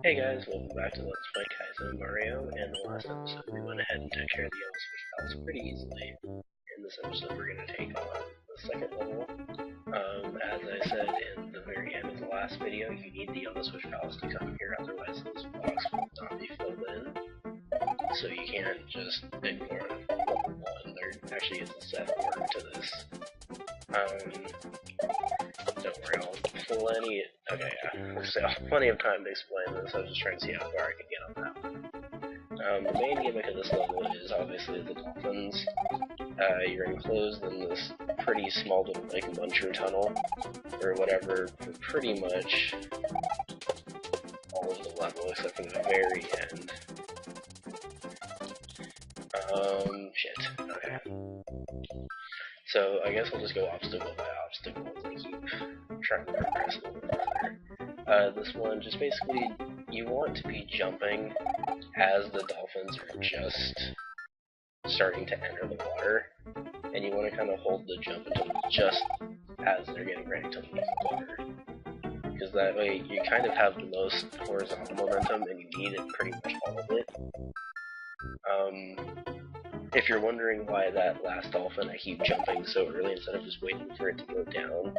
Hey guys, welcome back to Let's Play Kaizo Mario. In the last episode, we went ahead and took care of the yellow switch palace pretty easily. In this episode, we're going to take on the second level. As I said in the very end of the last video, you need the yellow switch palace to come here, otherwise those blocks will not be filled in. So you can't just ignore level 1. There actually is a set order to this. Don't worry, so plenty of time to explain this. I was just trying to see how far I could get on that one. The main gimmick of this level is obviously the dolphins. You're enclosed in this pretty small little like muncher tunnel, or whatever, for pretty much all of the level except for the very end. Shit. Okay. So I guess I'll just go obstacle by obstacle as I keep trying to progress a little bit further. This one, just basically, you want to be jumping as the dolphins are just starting to enter the water, and you want to kind of hold the jump until just as they're getting ready to leave the water. Because that way you kind of have the most horizontal momentum, and you need it pretty much all of it. If you're wondering why that last dolphin I keep jumping so early instead of just waiting for it to go down,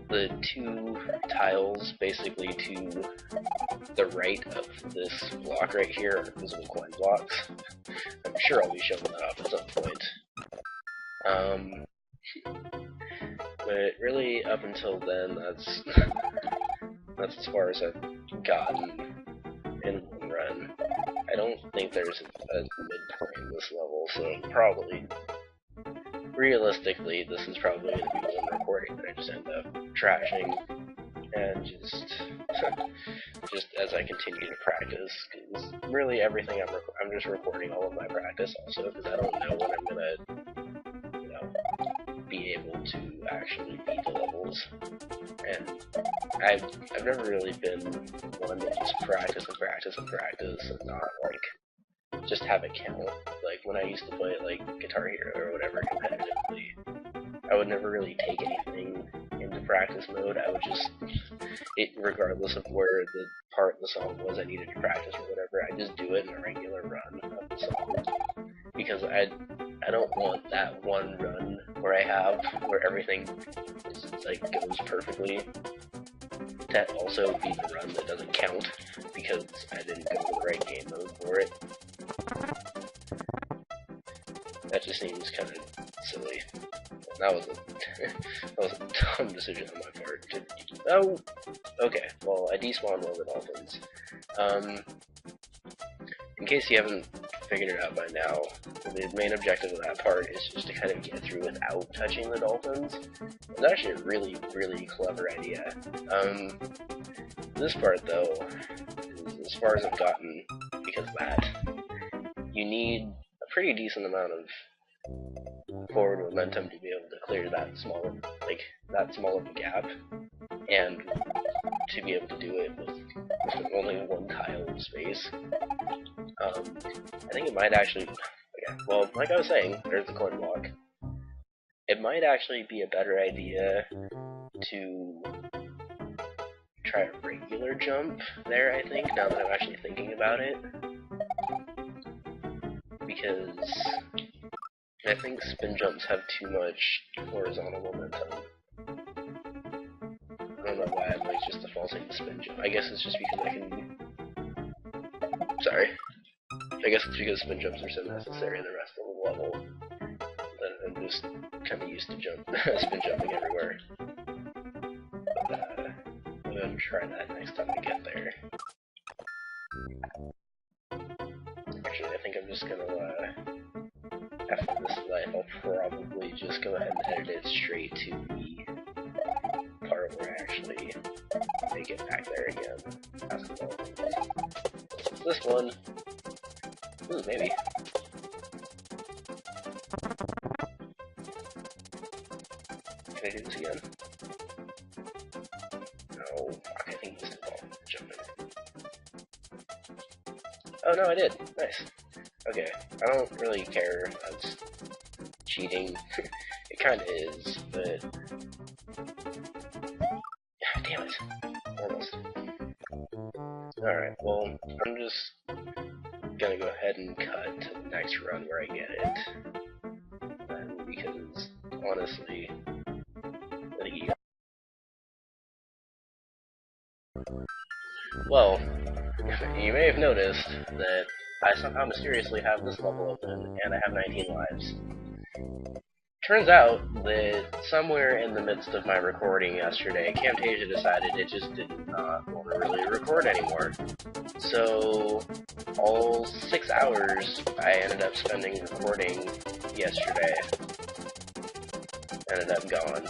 the two tiles basically to the right of this block right here are visible coin blocks. I'm sure I'll be showing that off at some point. But really, up until then, that's as far as I've gotten in one run. I don't think there's a midpoint in this level, so probably, realistically, this is probably going to be one recording that I just end up trashing, and just as I continue to practice, because really everything I'm just recording all of my practice also, because I don't know when I'm going to, be able to actually beat the levels, and I've never really been one to just practice and not, like, just have it count. Like, when I used to play, like, Guitar Hero or whatever competitively, I would never really take anything into practice mode. I would just, regardless of where the part of the song was I needed to practice or whatever, I'd just do it in a regular run of the song. Because I don't want that one run where everything is, like, goes perfectly, to also be the run that doesn't count because I didn't go to the right game mode for it. That just seems kind of silly. That was a dumb decision on my part. Oh, okay. Well, I despawned one of the dolphins. In case you haven't figured it out by now, the main objective of that part is just to kind of get through without touching the dolphins. It's actually a really, really clever idea. This part, though, is as far as I've gotten, because of that, you need a pretty decent amount of forward momentum to be able to clear that small of a gap, and to be able to do it with only one tile of space. I think it might actually, okay, well, like I was saying, there's the coin block. It might actually be a better idea to try a regular jump there, I think, now that I'm actually thinking about it. Because I think spin jumps have too much horizontal momentum. I don't know why I'm like just defaulting to spin jump. I guess it's just because I can... Sorry. I guess it's because spin jumps are so necessary in the rest of the level that I'm just kind of used to spin jumping everywhere. But I'm going to try that next time I get there. Actually, I think I'm just going to, after this life, I'll probably just go ahead and edit it straight to the part where I actually make it back there again. This one. Ooh, maybe. Can I do this again? No, I think this is all jumping. Oh no, I did. Nice. Okay, I don't really care if that's cheating. It kinda is, but... Damn it. Almost. Alright, well, I'm just gonna go ahead and cut to the next run where I get it. Because, honestly, well, you may have noticed that I somehow mysteriously have this level open, and I have 19 lives. Turns out that somewhere in the midst of my recording yesterday, Camtasia decided it just did not want to really record anymore. So, all 6 hours I ended up spending recording yesterday ended up gone.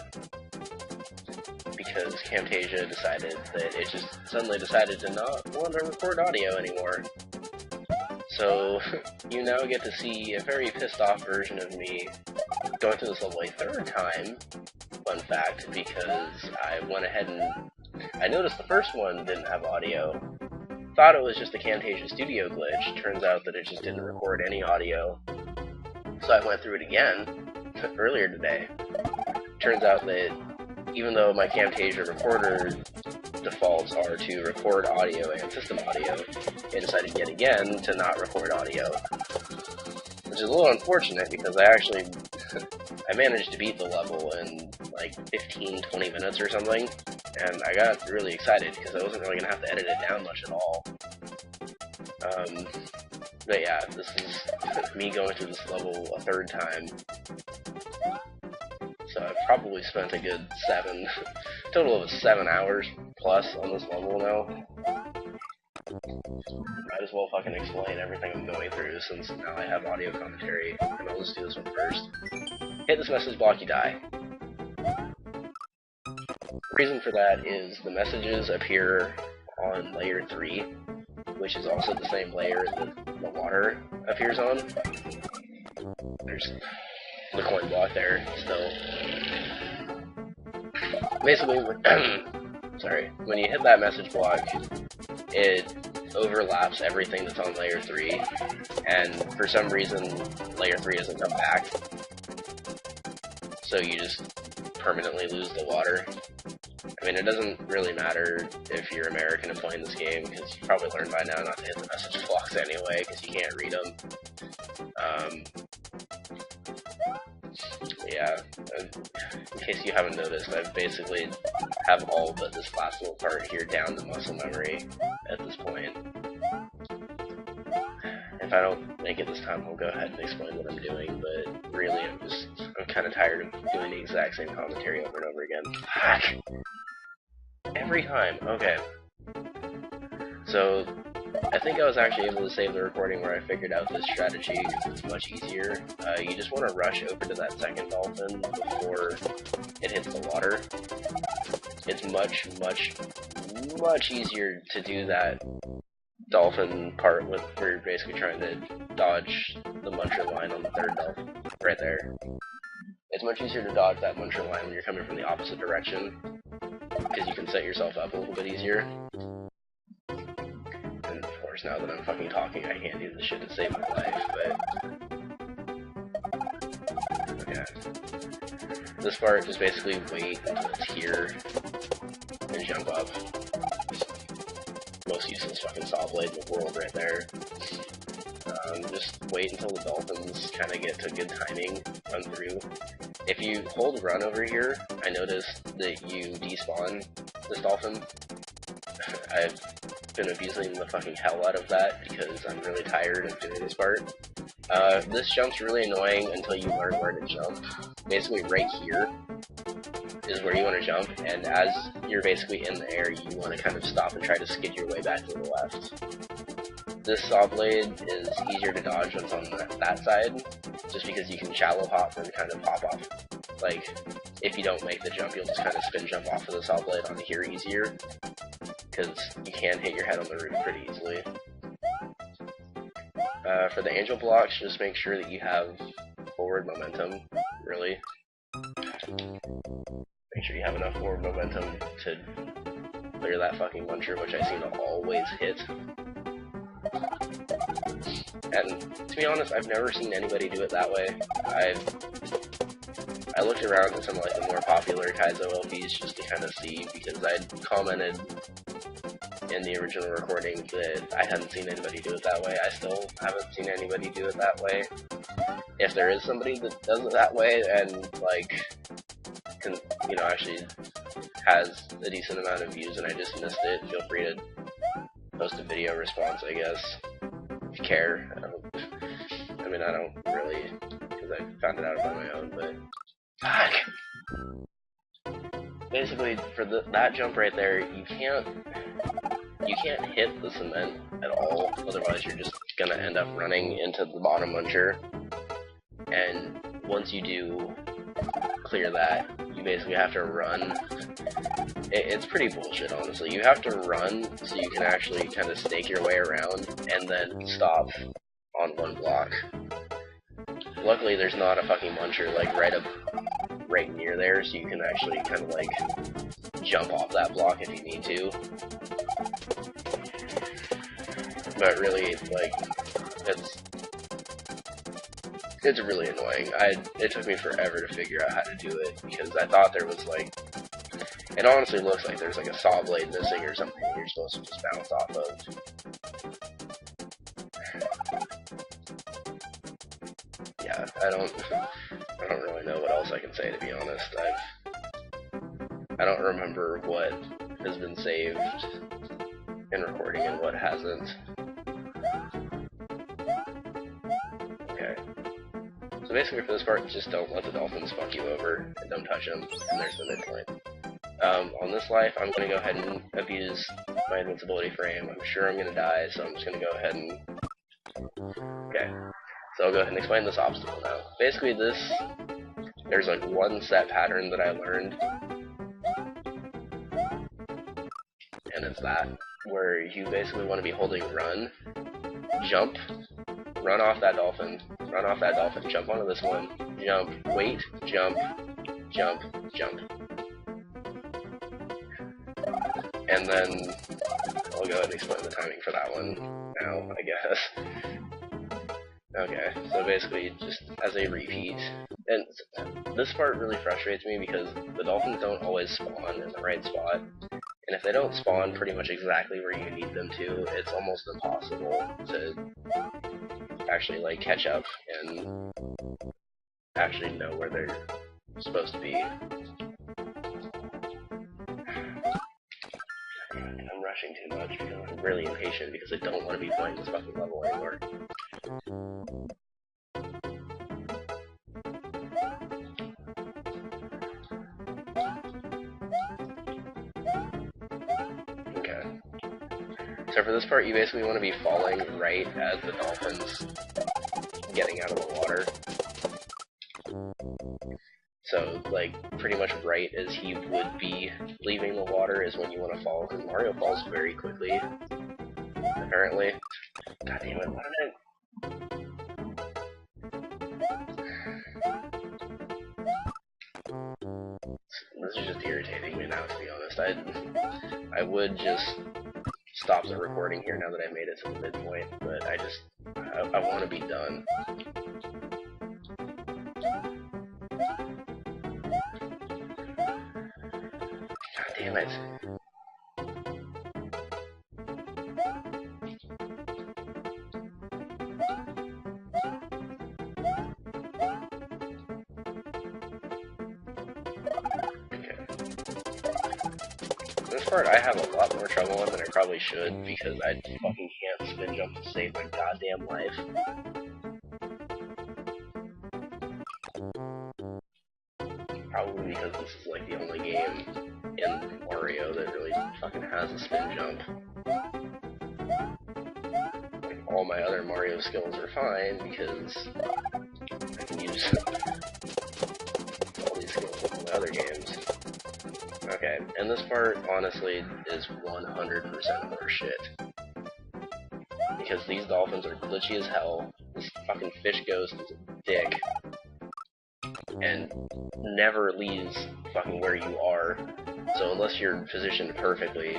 Because Camtasia decided that it just suddenly decided to not want to record audio anymore. So, you now get to see a very pissed off version of me going through this level a third time, fun fact, because I went ahead and I noticed the first one didn't have audio. Thought it was just a Camtasia Studio glitch. Turns out that it just didn't record any audio. So I went through it again earlier today. Turns out that even though my Camtasia recorder defaults are to record audio and system audio, it decided yet again to not record audio. Which is a little unfortunate because I managed to beat the level in like 15-20 minutes or something, and I got really excited because I wasn't really going to have to edit it down much at all. But yeah, this is me going through this level a third time. So I've probably spent a good total of 7 hours plus on this level now. Might as well fucking explain everything I'm going through since now I have audio commentary, and I'll just do this one first. Hit this message block, you die. The reason for that is the messages appear on layer 3, which is also the same layer that the water appears on. There's the coin block there still. Basically, when you hit that message block, it overlaps everything that's on layer 3, and for some reason, layer 3 doesn't come back. So you just permanently lose the water. I mean, it doesn't really matter if you're American and playing this game, because you probably learned by now not to hit the message blocks anyway, because you can't read them. Yeah, in case you haven't noticed, I basically have all but this last little part here down to muscle memory at this point. If I don't make it this time, I'll go ahead and explain what I'm doing, but really I'm kind of tired of doing the exact same commentary over and over again. Fuck! Every time. Okay. So, I think I was actually able to save the recording where I figured out this strategy because it's much easier. You just want to rush over to that second dolphin before it hits the water. It's much, much, much easier to do that dolphin part where you're basically trying to dodge the muncher line on the third dolphin. Right there. It's much easier to dodge that muncher line when you're coming from the opposite direction, because you can set yourself up a little bit easier. And of course, now that I'm fucking talking, I can't do this shit to save my life, but yeah. This part, just basically wait until it's here and jump up. Most useless fucking saw blade in the world right there. Just wait until the dolphins kind of get to good timing, run through. If you hold run over here, I noticed that you despawn this dolphin. I've been abusing the fucking hell out of that because I'm really tired of doing this part. This jump's really annoying until you learn where to jump. Basically right here is where you want to jump, and as you're basically in the air, you want to kind of stop and try to skid your way back to the left. This saw blade is easier to dodge when it's on that side, just because you can shallow hop and kind of pop off. Like, if you don't make the jump, you'll just kind of spin jump off of the saw blade onto here easier, because you can hit your head on the roof pretty easily. For the angel blocks, just make sure that you have forward momentum, really. Make sure you have enough forward momentum to clear that fucking muncher, which I seem to always hit. And to be honest, I've never seen anybody do it that way. I looked around at some of like the more popular Kaizo LPs just to kind of see, because I'd commented in the original recording that I hadn't seen anybody do it that way. I still haven't seen anybody do it that way. If there is somebody that does it that way and, like, can, you know, actually has a decent amount of views and I just missed it, feel free to post a video response, I guess, if you care. I mean, I don't really, because I found it out on my own, but fuck! Basically, for that jump right there, you can't hit the cement at all, otherwise you're just gonna end up running into the bottom muncher. And once you do clear that, you basically have to run. It's pretty bullshit, honestly. You have to run so you can actually kind of snake your way around and then stop on one block. Luckily, there's not a fucking muncher like right near there, so you can actually kind of like jump off that block if you need to. But really, like, it's really annoying. It took me forever to figure out how to do it, because I thought there was, like, it honestly looks like there's, like, a saw blade missing or something that you're supposed to just bounce off of. Yeah, I don't really know what else I can say, to be honest. I don't remember what has been saved in recording and what hasn't. So basically for this part, just don't let the dolphins fuck you over, and don't touch them, and there's the midpoint. On this life, I'm going to go ahead and abuse my invincibility frame. I'm sure I'm going to die, so I'm just going to go ahead and... Okay, so I'll go ahead and explain this obstacle now. Basically there's like one set pattern that I learned, and it's that, where you basically want to be holding run, jump, run off that dolphin, jump onto this one, jump, wait, jump, jump, jump. And then I'll go ahead and explain the timing for that one now, I guess. Okay, so basically just as a repeat, and this part really frustrates me because the dolphins don't always spawn in the right spot, and if they don't spawn pretty much exactly where you need them to, it's almost impossible to actually, like, catch up and actually know where they're supposed to be. I'm rushing too much because I'm really impatient because I don't want to be playing this fucking level anymore. Okay. So for this part, you basically want to be falling right as the dolphin's getting out of the water. So, like, pretty much right as he would be leaving the water is when you want to fall, because Mario falls very quickly, apparently. God damn it, why did I... This is just irritating me now, to be honest. I would just stop the recording here now that I made it to the midpoint, but I want to be done. God damn it. This part I have a lot more trouble on than I probably should, because I fucking can't spin jump to save my goddamn life. Probably because this is like the only game in Mario that really fucking has a spin jump. Like, all my other Mario skills are fine because I can use all these skills in my other games. Okay, and this part, honestly, is 100% more shit. Because these dolphins are glitchy as hell, this fucking fish ghost is a dick, and never leaves fucking where you are, so unless you're positioned perfectly,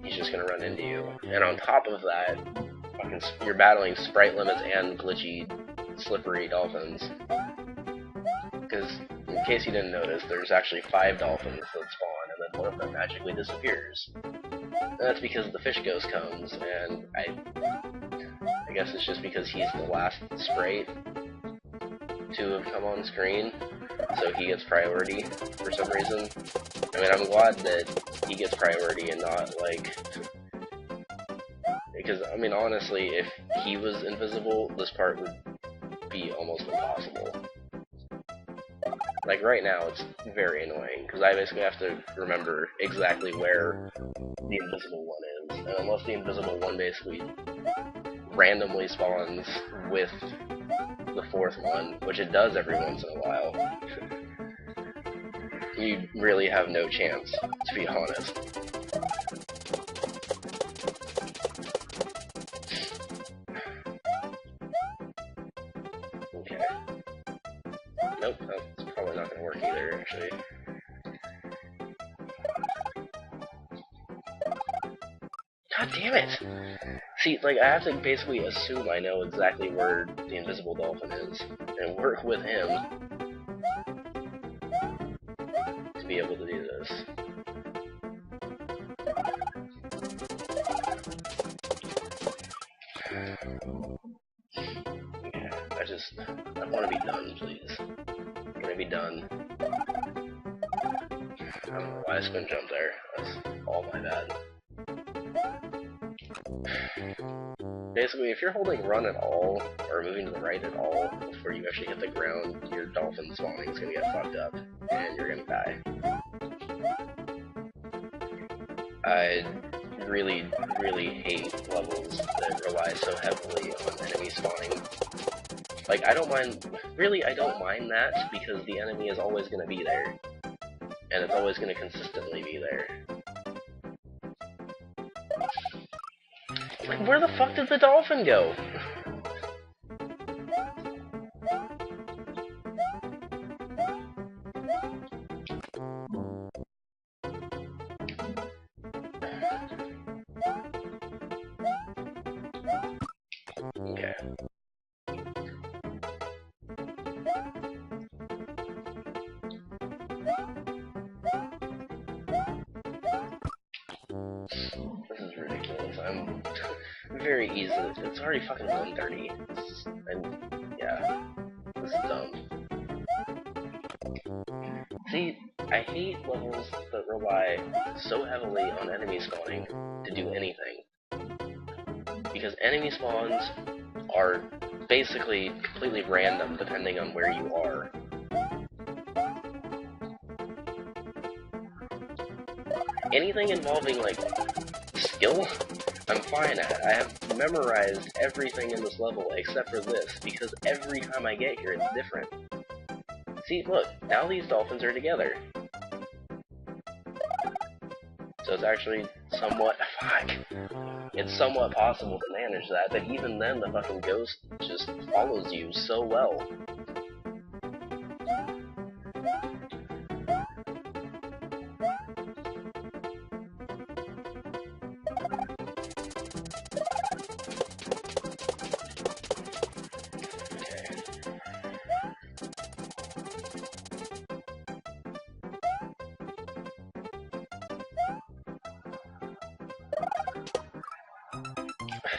he's just gonna run into you. And on top of that, fucking, you're battling sprite limits and glitchy, slippery dolphins. Because, in case you didn't notice, there's actually 5 dolphins that spawn, and then one of them magically disappears. That's because the fish ghost comes, and I guess it's just because he's the last sprite to have come on screen, so he gets priority for some reason. I mean, I'm glad that he gets priority and not, like... Because, I mean, honestly, if he was invisible, this part would be almost impossible. Like, right now, it's very annoying, because I basically have to remember exactly where the invisible one is, and unless the invisible one basically randomly spawns with the fourth one, which it does every once in a while, you really have no chance, to be honest. Okay. Nope, that's probably not gonna work either, actually. God damn it! See, like, I have to basically assume I know exactly where the invisible dolphin is, and work with him to be able to do this. Okay, I want to be done, please. Can I be done? I don't know why I spin jump there. That's all my bad. Basically, if you're holding run at all, or moving to the right at all, before you actually hit the ground, your dolphin spawning is going to get fucked up, and you're going to die. I really, really hate levels that rely so heavily on enemy spawning. Like, I don't mind that, because the enemy is always going to be there. And it's always going to consistently be there. Like, where the fuck did the dolphin go? Okay. This is ridiculous. I'm very easy. It's already fucking 1:30. And yeah, this is dumb. See, I hate levels that rely so heavily on enemy spawning to do anything. Because enemy spawns are basically completely random depending on where you are. Anything involving, like, skill, I'm fine at. I have memorized everything in this level except for this, because every time I get here, it's different. See, look, now these dolphins are together. So it's actually somewhat... Fuck! It's somewhat possible to manage that, but even then, the fucking ghost just follows you so well.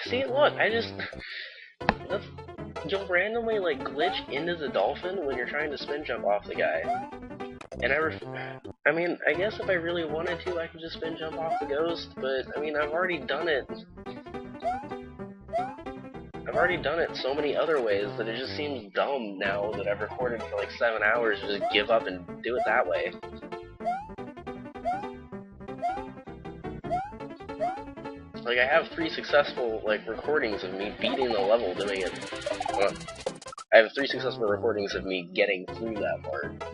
See, look, you'll randomly, like, glitch into the dolphin when you're trying to spin jump off the guy. And I mean, I guess if I really wanted to, I could just spin jump off the ghost, but, I mean, I've already done it. I've already done it so many other ways that it just seems dumb now that I've recorded for, like, 7 hours to just give up and do it that way. Like, I have 3 successful, like, recordings of me beating the level doing it. Well, I have 3 successful recordings of me getting through that part.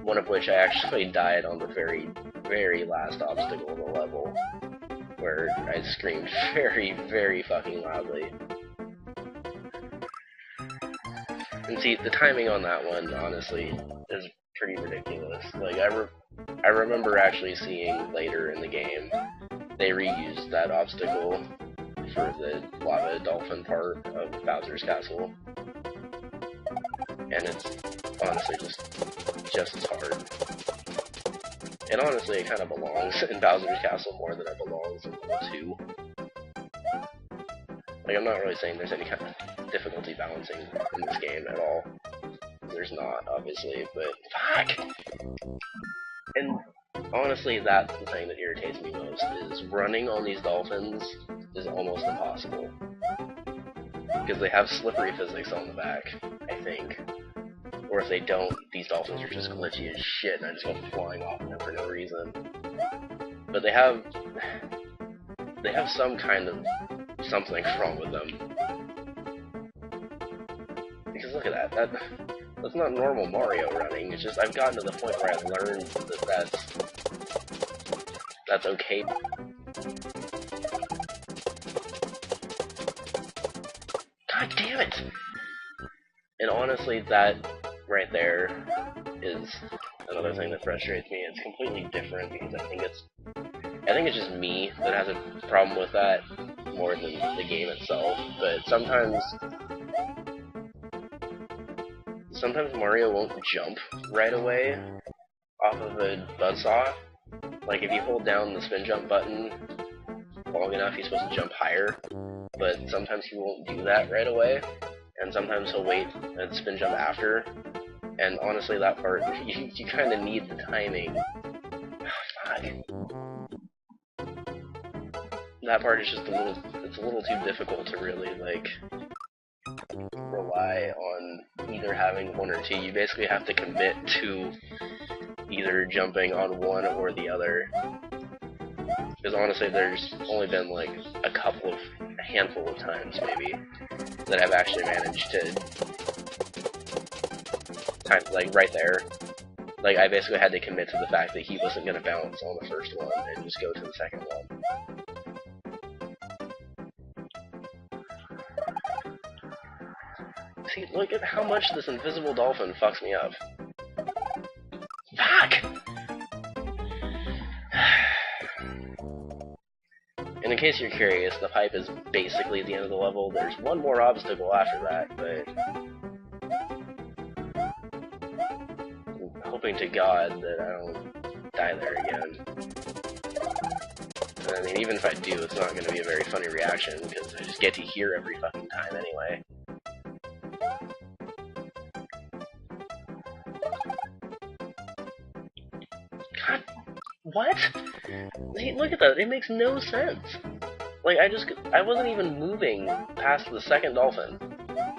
One of which I actually died on the very, very last obstacle of the level. Where I screamed very, very fucking loudly. And see, the timing on that one, honestly, is pretty ridiculous. Like, I remember actually seeing later in the game, they reused that obstacle for the lava dolphin part of Bowser's Castle. And it's honestly just as hard. And honestly, it kind of belongs in Bowser's Castle more than it belongs in level 2. Like, I'm not really saying there's any kind of difficulty balancing in this game at all. There's not, obviously, but fuck! And honestly, that's the thing that irritates me most, is running on these dolphins is almost impossible. Because they have slippery physics on the back, I think. Or if they don't, these dolphins are just glitchy as shit and I just go flying off them for no reason. But they have some kind of something wrong with them. Because look at that, that's not normal Mario running, it's just I've gotten to the point where I've learned that that's okay. God damn it! And honestly, that right there is another thing that frustrates me. It's completely different because I think it's just me that has a problem with that more than the game itself. But sometimes Mario won't jump right away off of a buzzsaw. Like if you hold down the spin jump button long enough, he's supposed to jump higher. But sometimes he won't do that right away, and sometimes he'll wait and spin jump after. And honestly, that part, you kind of need the timing. Fuck. That part is just it's a little too difficult to really, like, rely on either having one or two. You basically have to commit to either jumping on one or the other. Because honestly, there's only been, like, a handful of times, maybe, that I've actually managed to, like, right there. Like, I basically had to commit to the fact that he wasn't going to bounce on the first one and just go to the second one. See, look at how much this invisible dolphin fucks me up. Fuck! And in case you're curious, the pipe is basically the end of the level. There's one more obstacle after that, but I'm hoping to God that I don't die there again. I mean, even if I do, it's not going to be a very funny reaction, because I just get to hear every fucking time anyway. God, what? See, look at that, it makes no sense. Like, I wasn't even moving past the second dolphin.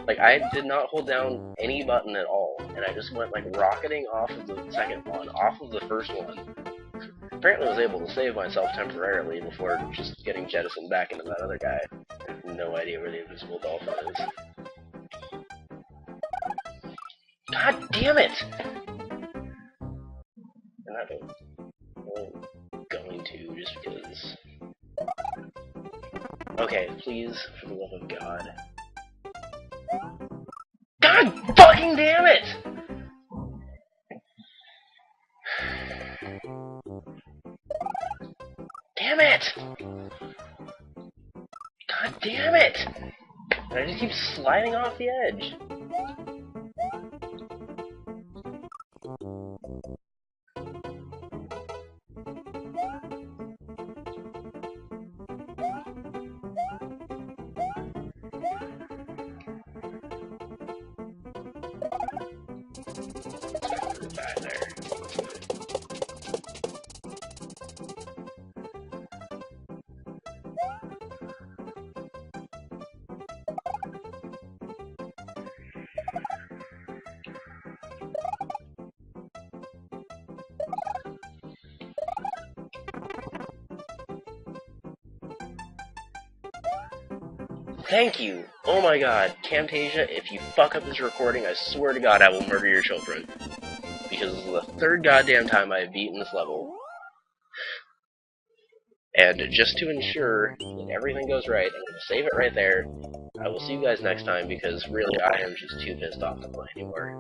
Like, I did not hold down any button at all, and I just went, like, rocketing off of the second one, off of the first one. Apparently I was able to save myself temporarily before just getting jettisoned back into that other guy. I have no idea where the invisible dolphin is. God damn it! And I'm going to, just because... Okay, please, for the love of God. God fucking damn it! Damn it! God damn it! And I just keep sliding off the edge. Back there. Thank you! Oh my god, Camtasia, if you fuck up this recording, I swear to God I will murder your children. Because this is the third goddamn time I have beaten this level. And just to ensure that everything goes right, I'm going to save it right there. I will see you guys next time, because really I am just too pissed off to play anymore.